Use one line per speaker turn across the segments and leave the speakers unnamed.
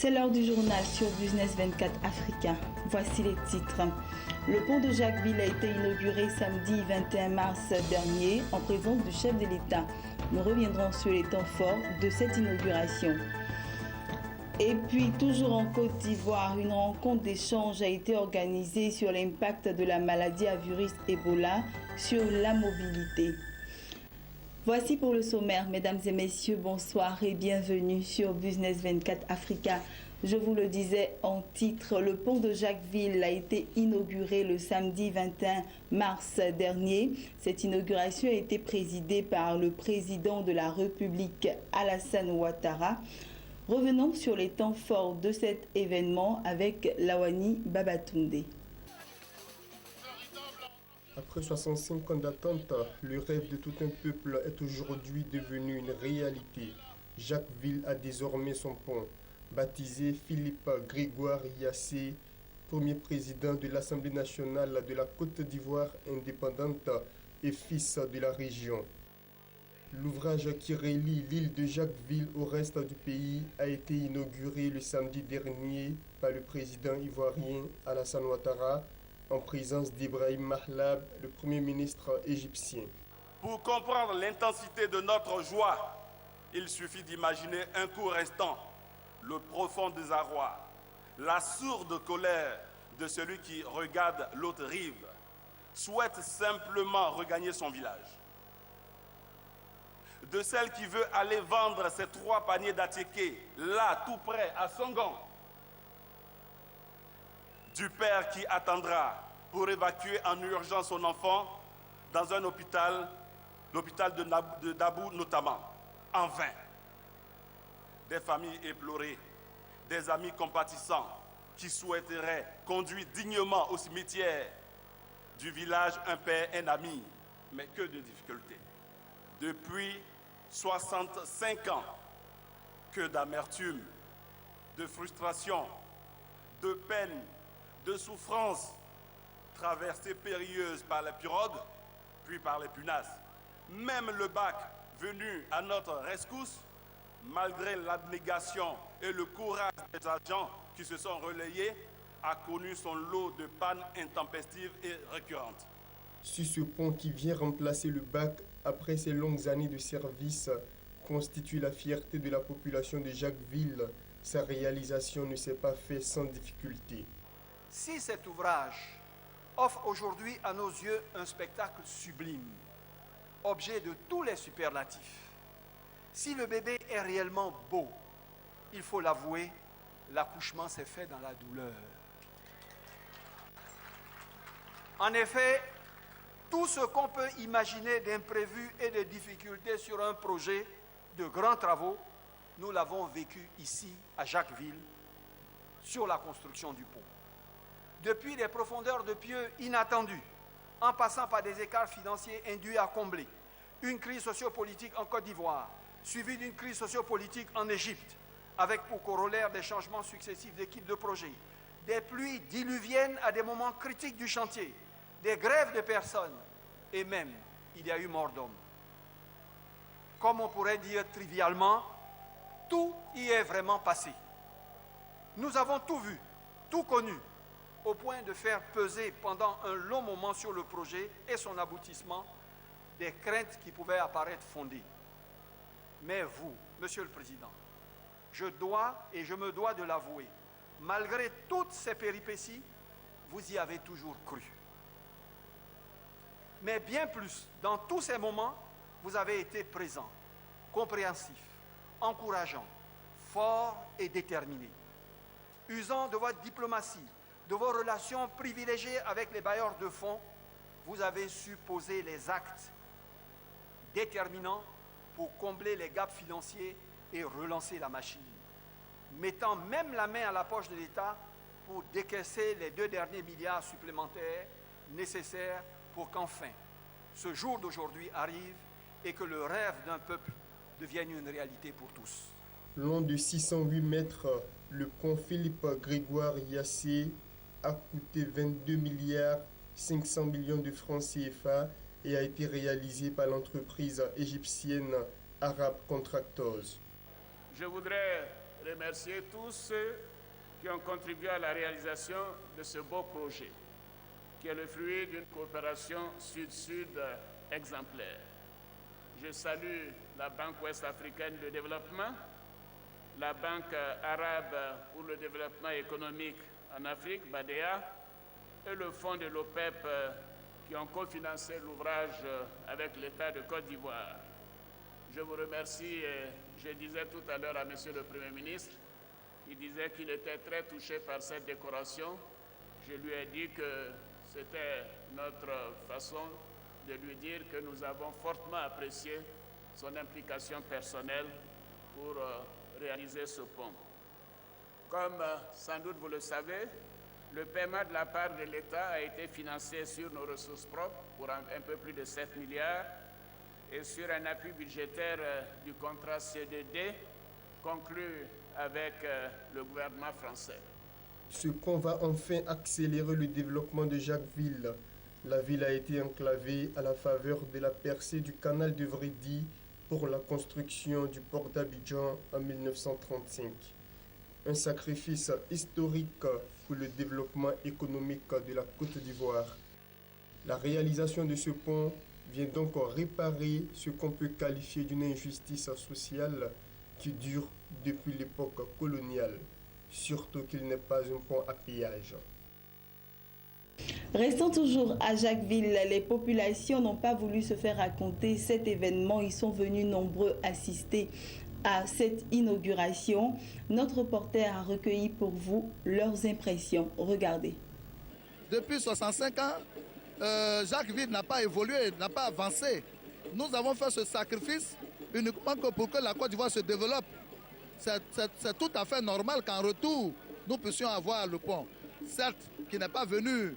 C'est l'heure du journal sur Business 24 Africa. Voici les titres. Le pont de Jacquesville a été inauguré samedi 21 mars dernier en présence du chef de l'État. Nous reviendrons sur les temps forts de cette inauguration. Et puis, toujours en Côte d'Ivoire, une rencontre d'échange a été organisée sur l'impact de la maladie à virus Ebola sur la mobilité. Voici pour le sommaire, mesdames et messieurs, bonsoir et bienvenue sur Business 24 Africa. Je vous le disais en titre, le pont de Jacquesville a été inauguré le samedi 21 mars dernier. Cette inauguration a été présidée par le président de la République, Alassane Ouattara. Revenons sur les temps forts de cet événement avec Lawani Babatunde.
Après 65 ans d'attente, le rêve de tout un peuple est aujourd'hui devenu une réalité. Jacquesville a désormais son pont. Baptisé Philippe Grégoire Yassé, premier président de l'Assemblée nationale de la Côte d'Ivoire indépendante et fils de la région. L'ouvrage qui relie l'île de Jacquesville au reste du pays a été inauguré le samedi dernier par le président ivoirien Alassane Ouattara en présence d'Ibrahim Mahlab, le Premier ministre égyptien.
Pour comprendre l'intensité de notre joie, il suffit d'imaginer un court instant le profond désarroi, la sourde colère de celui qui regarde l'autre rive, souhaite simplement regagner son village. De celle qui veut aller vendre ses 3 paniers d'attiqués, là, tout près, à Songon. Du père qui attendra pour évacuer en urgence son enfant dans un hôpital, l'hôpital de Dabou notamment, en vain. Des familles éplorées, des amis compatissants qui souhaiteraient conduire dignement au cimetière du village un père, un ami, mais que de difficultés. Depuis 65 ans, que d'amertume, de frustration, de peine, de souffrance, traversée périlleuse par les pirogues, puis par les punaises. Même le bac venu à notre rescousse, malgré l'abnégation et le courage des agents qui se sont relayés, a connu son lot de pannes intempestives et récurrentes.
Sur ce pont qui vient remplacer le bac après ses longues années de service, constitue la fierté de la population de Jacquesville. Sa réalisation ne s'est pas faite sans difficulté.
Si cet ouvrage offre aujourd'hui à nos yeux un spectacle sublime, objet de tous les superlatifs, si le bébé est réellement beau, il faut l'avouer, l'accouchement s'est fait dans la douleur. En effet, tout ce qu'on peut imaginer d'imprévus et de difficultés sur un projet de grands travaux, nous l'avons vécu ici, à Jacquesville, sur la construction du pont. Depuis des profondeurs de pieux inattendues, en passant par des écarts financiers induits à combler, une crise sociopolitique en Côte d'Ivoire, suivie d'une crise sociopolitique en Égypte, avec pour corollaire des changements successifs d'équipes de projet, des pluies diluviennes à des moments critiques du chantier, des grèves de personnes, et même, il y a eu mort d'hommes. Comme on pourrait dire trivialement, tout y est vraiment passé. Nous avons tout vu, tout connu, au point de faire peser pendant un long moment sur le projet et son aboutissement des craintes qui pouvaient apparaître fondées. Mais vous, Monsieur le Président, je dois et je me dois de l'avouer, malgré toutes ces péripéties, vous y avez toujours cru. Mais bien plus, dans tous ces moments, vous avez été présent, compréhensif, encourageant, fort et déterminé. Usant de votre diplomatie, de vos relations privilégiées avec les bailleurs de fonds, vous avez su poser les actes déterminants pour combler les gaps financiers et relancer la machine, mettant même la main à la poche de l'État pour décaisser les 2 derniers milliards supplémentaires nécessaires pour qu'enfin, ce jour d'aujourd'hui arrive et que le rêve d'un peuple devienne une réalité pour tous.
Long de 608 mètres, le pont Philippe Grégoire Yassé a coûté 22 milliards 500 millions de francs CFA et a été réalisé par l'entreprise égyptienne Arab Contractors.
Je voudrais
remercier tous ceux qui ont contribué à la réalisation de ce beau projet, qui est le fruit d'une coopération sud-sud exemplaire. Je salue la Banque ouest-africaine de développement, la Banque arabe pour le développement économique en Afrique, BADEA, et le fonds de l'OPEP qui ont cofinancé l'ouvrage avec l'État de Côte d'Ivoire. Je vous remercie et je disais tout à l'heure à Monsieur le Premier ministre, il disait qu'il était très touché par cette décoration. Je lui ai dit que c'était notre façon de lui dire que nous avons fortement apprécié son implication personnelle pour réaliser ce pont. Comme sans doute vous le savez, le paiement de la part de l'État a été financé sur nos ressources propres pour un peu plus de 7 milliards et sur un appui budgétaire du contrat CDD conclu avec le gouvernement français.
Ce pont va enfin accélérer le développement de Jacquesville. La ville a été enclavée à la faveur de la percée du canal de Vridi pour la construction du port d'Abidjan en 1935. Un sacrifice historique pour le développement économique de la Côte d'Ivoire. La réalisation de ce pont vient donc réparer ce qu'on peut qualifier d'une injustice sociale qui dure depuis l'époque coloniale, surtout qu'il n'est pas un pont à péage.
Restant toujours à Jacquesville, les populations n'ont pas voulu se faire raconter cet événement. Ils sont venus nombreux assister à cette inauguration. Notre reporter a recueilli pour vous leurs impressions. Regardez.
Depuis 65 ans, Jacquesville n'a pas évolué, n'a pas avancé. Nous avons fait ce sacrifice uniquement pour que la Côte d'Ivoire se développe. C'est tout à fait normal qu'en retour, nous puissions avoir le pont. Certes, qui n'est pas venu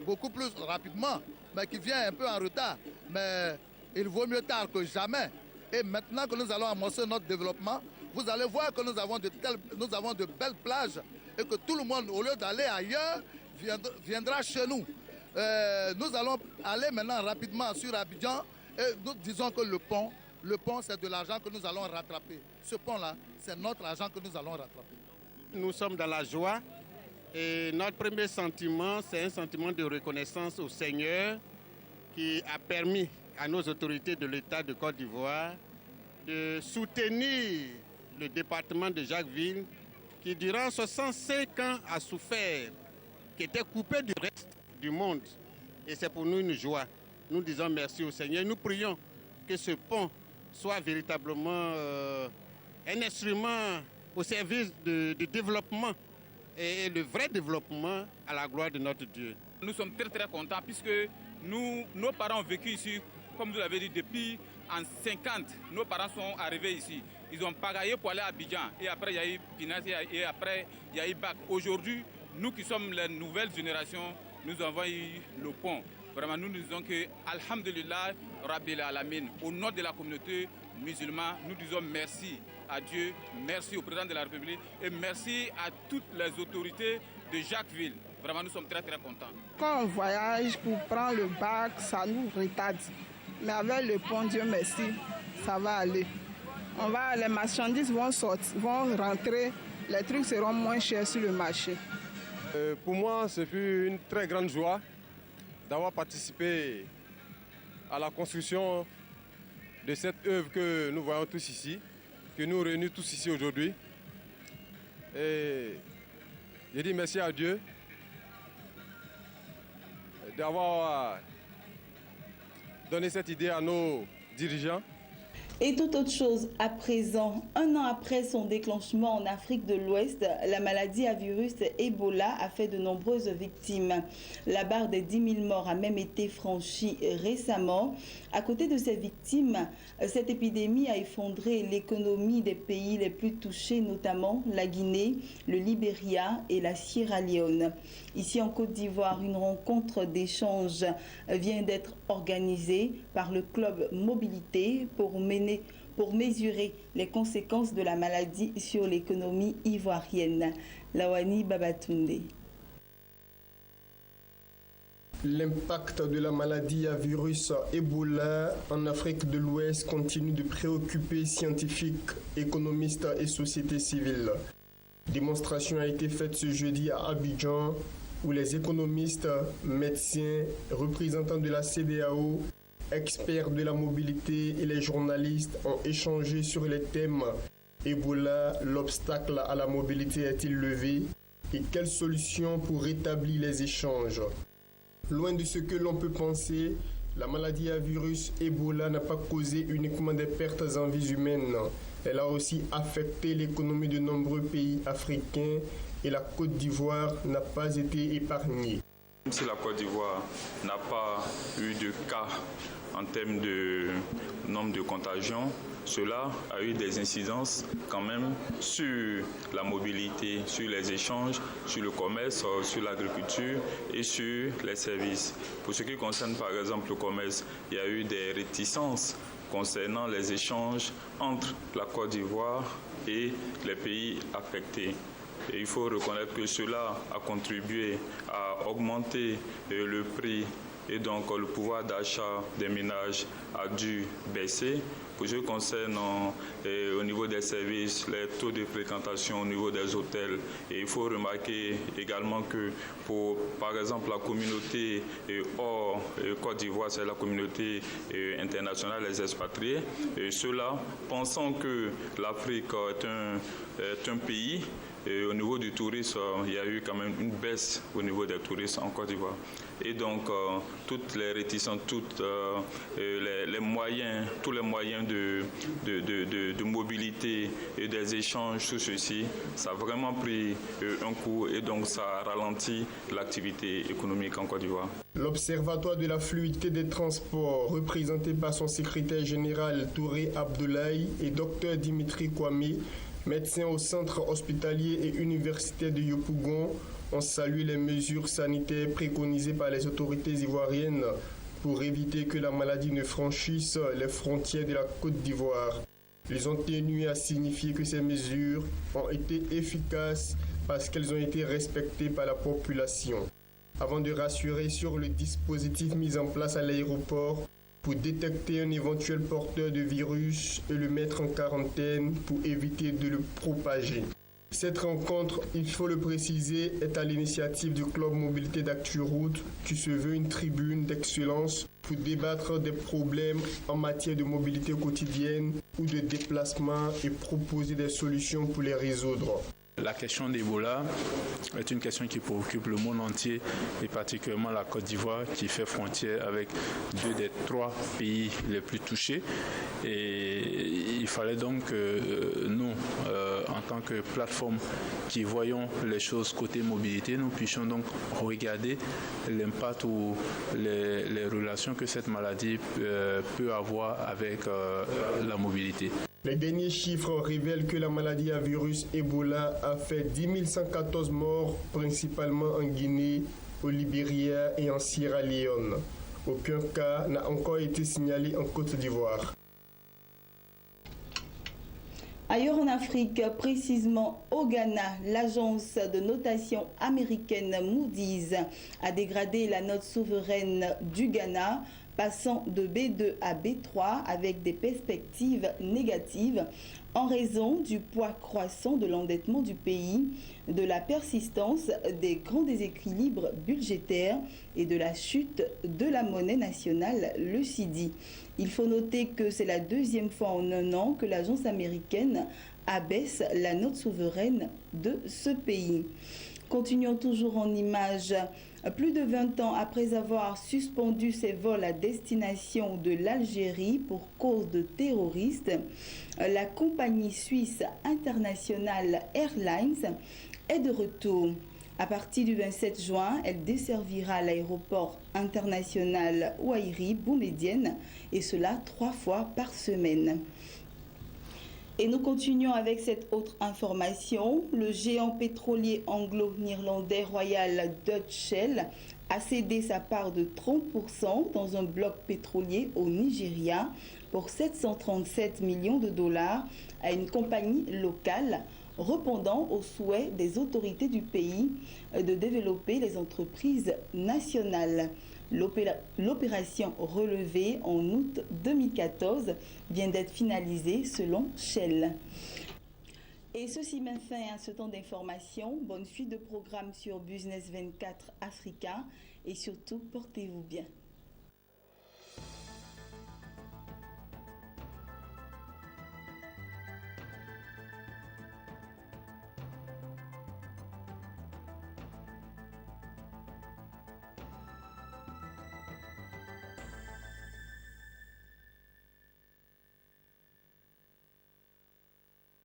beaucoup plus rapidement, mais qui vient un peu en retard. Mais il vaut mieux tard que jamais. Et maintenant que nous allons amorcer notre développement, vous allez voir que nous avons de belles plages et que tout le monde, au lieu d'aller ailleurs, viendra chez nous. Nous allons aller maintenant rapidement sur Abidjan et nous disons que le pont, c'est de l'argent que nous allons rattraper. Ce pont-là, c'est notre argent que nous allons rattraper.
Nous sommes dans la joie et notre premier sentiment, c'est un sentiment de reconnaissance au Seigneur qui a permis à nos autorités de l'État de Côte d'Ivoire de soutenir le département de Jacquesville qui durant 65 ans a souffert, qui était coupé du reste du monde. Et c'est pour nous une joie. Nous disons merci au Seigneur. Nous prions que ce pont soit véritablement un instrument au service du développement et le vrai développement à la gloire de notre Dieu.
Nous sommes très très contents puisque nos parents ont vécu ici, comme vous l'avez dit, depuis en 50. Nos parents sont arrivés ici. Ils ont pagaillé pour aller à Abidjan. Et après, il y a eu Pinas et après, il y a eu Bac. Aujourd'hui, nous qui sommes la nouvelle génération, nous avons eu le pont. Vraiment, nous disons que, Alhamdulillah, Rabbil Alamin, au nom de la communauté musulmane, nous disons merci à Dieu, merci au président de la République et merci à toutes les autorités de Jacquesville. Vraiment, nous sommes très très contents.
Quand on voyage pour prendre le bac, ça nous retarde. Mais avec le pont, Dieu merci, ça va aller. Les marchandises vont rentrer, les trucs seront moins chers sur le marché.
Pour moi, ce fut une très grande joie d'avoir participé à la construction de cette œuvre que nous voyons tous ici, que nous réunissons tous ici aujourd'hui. Et je dis merci à Dieu d'avoir donné cette idée à nos dirigeants.
Et toute autre chose à présent, un an après son déclenchement en Afrique de l'Ouest, la maladie à virus Ebola a fait de nombreuses victimes. La barre des 10 000 morts a même été franchie récemment. À côté de ces victimes, cette épidémie a effondré l'économie des pays les plus touchés, notamment la Guinée, le Libéria et la Sierra Leone. Ici en Côte d'Ivoire, une rencontre d'échange vient d'être organisée par le club Mobilité pour mesurer les conséquences de la maladie sur l'économie ivoirienne. Lawani Babatunde.
L'impact de la maladie à virus Ebola en Afrique de l'Ouest continue de préoccuper scientifiques, économistes et sociétés civiles. Démonstration a été faite ce jeudi à Abidjan où les économistes, médecins, représentants de la CEDEAO, experts de la mobilité et les journalistes ont échangé sur les thèmes Ebola, l'obstacle à la mobilité est-il levé et quelles solutions pour rétablir les échanges. Loin de ce que l'on peut penser, la maladie à virus Ebola n'a pas causé uniquement des pertes en vies humaines. Elle a aussi affecté l'économie de nombreux pays africains et la Côte d'Ivoire n'a pas été épargnée.
Même si la Côte d'Ivoire n'a pas eu de cas en termes de nombre de contagions, cela a eu des incidences quand même sur la mobilité, sur les échanges, sur le commerce, sur l'agriculture et sur les services. Pour ce qui concerne par exemple le commerce, il y a eu des réticences concernant les échanges entre la Côte d'Ivoire et les pays affectés. Et il faut reconnaître que cela a contribué à augmenter le prix et donc le pouvoir d'achat des ménages a dû baisser. Pour ce qui concerne au niveau des services, les taux de fréquentation au niveau des hôtels. Et il faut remarquer également que pour, par exemple, la communauté hors Côte d'Ivoire, c'est la communauté internationale, les expatriés. Et ceux-là, pensant que l'Afrique est un pays, et au niveau du tourisme, il y a eu quand même une baisse au niveau des touristes en Côte d'Ivoire. Et donc, toutes les réticences, les moyens, tous les moyens de mobilité et des échanges, tout ceci, ça a vraiment pris un coup et donc ça a ralenti l'activité économique en Côte d'Ivoire.
L'Observatoire de la fluidité des transports, représenté par son secrétaire général Touré Abdoulaye et Dr Dimitri Kwame, médecins au centre hospitalier et universitaire de Yopougon, ont salué les mesures sanitaires préconisées par les autorités ivoiriennes pour éviter que la maladie ne franchisse les frontières de la Côte d'Ivoire. Ils ont tenu à signifier que ces mesures ont été efficaces parce qu'elles ont été respectées par la population. Avant de rassurer sur le dispositif mis en place à l'aéroport pour détecter un éventuel porteur de virus et le mettre en quarantaine pour éviter de le propager. Cette rencontre, il faut le préciser, est à l'initiative du Club Mobilité d'ActuRoute qui se veut une tribune d'excellence pour débattre des problèmes en matière de mobilité quotidienne ou de déplacement et proposer des solutions pour les résoudre.
La question d'Ebola est une question qui préoccupe le monde entier et particulièrement la Côte d'Ivoire qui fait frontière avec 2 des 3 pays les plus touchés. Et il fallait donc que nous, en tant que plateforme qui voyons les choses côté mobilité, nous puissions donc regarder l'impact ou les relations que cette maladie peut avoir avec la mobilité.
Les derniers chiffres révèlent que la maladie à virus Ebola a fait 10 114 morts, principalement en Guinée, au Libéria et en Sierra Leone. Aucun cas n'a encore été signalé en Côte d'Ivoire.
Ailleurs en Afrique, précisément au Ghana, l'agence de notation américaine Moody's a dégradé la note souveraine du Ghana, passant de B2 à B3 avec des perspectives négatives en raison du poids croissant de l'endettement du pays, de la persistance des grands déséquilibres budgétaires et de la chute de la monnaie nationale, le cedi. Il faut noter que c'est la 2e fois en un an que l'agence américaine abaisse la note souveraine de ce pays. Continuons toujours en images. Plus de 20 ans après avoir suspendu ses vols à destination de l'Algérie pour cause de terroristes, la compagnie suisse International Airlines est de retour. À partir du 27 juin, elle desservira l'aéroport international Ouairi Boumedienne et cela 3 fois par semaine. Et nous continuons avec cette autre information. Le géant pétrolier anglo-néerlandais Royal Dutch Shell a cédé sa part de 30% dans un bloc pétrolier au Nigeria pour 737 millions de dollars à une compagnie locale répondant aux souhaits des autorités du pays de développer les entreprises nationales. L'opération relevée en août 2014 vient d'être finalisée selon Shell. Et ceci met fin à ce temps d'information. Bonne suite de programmes sur Business 24 Africa et surtout portez-vous bien.